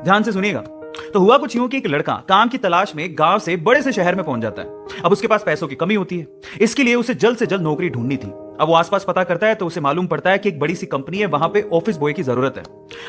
ध्यान से सुनिएगा। तो हुआ कुछ यूं कि एक लड़का काम की तलाश में गांव से बड़े से शहर में पहुंच जाता है। अब उसके पास पैसों की कमी होती है, इसके लिए उसे जल्द से जल्द नौकरी ढूंढनी थी। अब वो आसपास पता करता है तो उसे मालूम पड़ता है कि एक बड़ी सी कंपनी है, वहां पे ऑफिस बॉय की जरूरत है।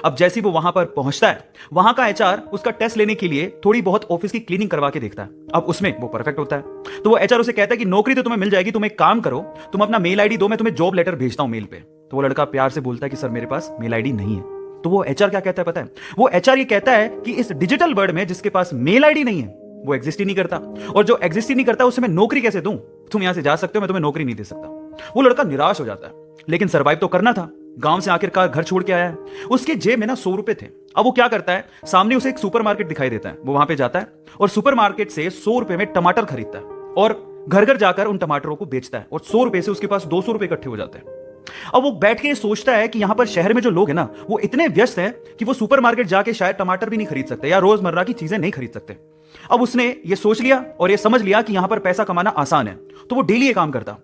अब जैसे ही वो वहां पर पहुंचता है, वहां का एचआर उसका टेस्ट लेने के लिए थोड़ी बहुत ऑफिस की क्लीनिंग करवा के देखता है। अब उसमें वो परफेक्ट होता है। तो वो एचआर उसे कहता है कि नौकरी तो तुम्हें मिल जाएगी, तुम एक काम करो, तुम अपना मेल आईडी दो, मैं तुम्हें जॉब लेटर भेजता हूं मेल पे। तो वो लड़का प्यार से बोलता है कि सर मेरे पास मेल आईडी नहीं है। तो वो एचआर क्या कहता है पता है? वो एचआर ये कहता है कि इस डिजिटल वर्ल्ड में जिसके पास मेल आईडी नहीं है वो एग्जिस्ट ही नहीं करता, और जो एग्जिस्ट ही नहीं करता उसे मैं नौकरी कैसे दूं? तुम यहां से जा सकते हो, मैं तुम्हें नौकरी नहीं दे सकता। वो लड़का निराश हो जाता है, लेकिन सरवाइव तो करना था। गांव से आखिरकार घर छोड़ के आया है, उसके जेब में ना 100 रुपए थे। अब वो क्या करता है, सामने उसे एक सुपरमार्केट दिखाई देता है, वो वहां पे जाता है और सुपरमार्केट से 100 रुपए में टमाटर खरीदता है और घर घर जाकर उन टमाटरों को बेचता है, और 100 रुपए से उसके पास 200 रुपए इकट्ठे हो जाते हैं। अब वो बैठ के सोचता है कि यहां पर शहर में जो लोग हैं ना, वो इतने व्यस्त हैं कि वो सुपरमार्केट जाके शायद टमाटर भी नहीं खरीद सकते या रोजमर्रा की चीजें नहीं खरीद सकते। अब उसने ये सोच लिया और ये समझ लिया कि यहां पर पैसा कमाना आसान है, तो वो डेली ये काम करता,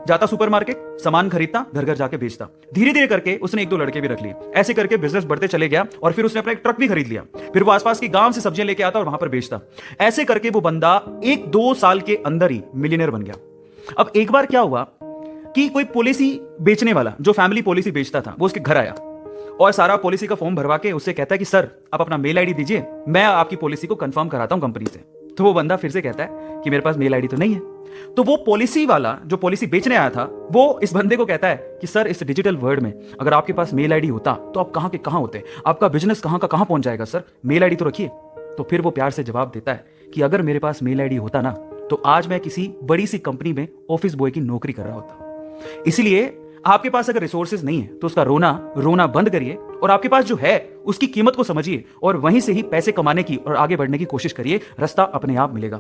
जाता सुपरमार्केट, सामान खरीदता, घर घर जाके बेचता। धीरे धीरे करके उसने एक दो लड़के भी रख लिए। ऐसे करके बिजनेस बढ़ते चले गया और फिर उसने अपना एक ट्रक भी खरीद लिया। फिर वो आसपास के गांव से सब्जियां लेके आता और वहां पर बेचता। ऐसे करके वो बंदा 1-2 साल के अंदर ही मिलियनर बन गया। अब एक बार क्या हुआ कि कोई पॉलिसी बेचने वाला, जो फैमिली पॉलिसी बेचता था, वो उसके घर आया और सारा पॉलिसी का फॉर्म भरवा के उससे कहता है कि सर आप अपना मेल आईडी दीजिए, मैं आपकी पॉलिसी को कंफर्म कराता हूं कंपनी से। तो वो बंदा फिर से कहता है कि मेरे पास मेल आईडी तो नहीं है। तो वो पॉलिसी वाला जो पॉलिसी बेचने आया था, वो इस बंदे को कहता है कि सर इस डिजिटल वर्ल्ड में अगर आपके पास मेल आईडी होता तो आप कहां के कहां होते, आपका बिजनेस कहां का कहां पहुंच जाएगा, सर मेल आईडी तो रखिए। तो फिर वो प्यार से जवाब देता है कि अगर मेरे पास मेल आईडी होता ना, तो आज मैं किसी बड़ी सी कंपनी में ऑफिस बॉय की नौकरी कर रहा होता। इसलिए आपके पास अगर रिसोर्सेज नहीं है तो उसका रोना बंद करिए, और आपके पास जो है उसकी कीमत को समझिए और वहीं से ही पैसे कमाने की और आगे बढ़ने की कोशिश करिए। रास्ता अपने आप मिलेगा।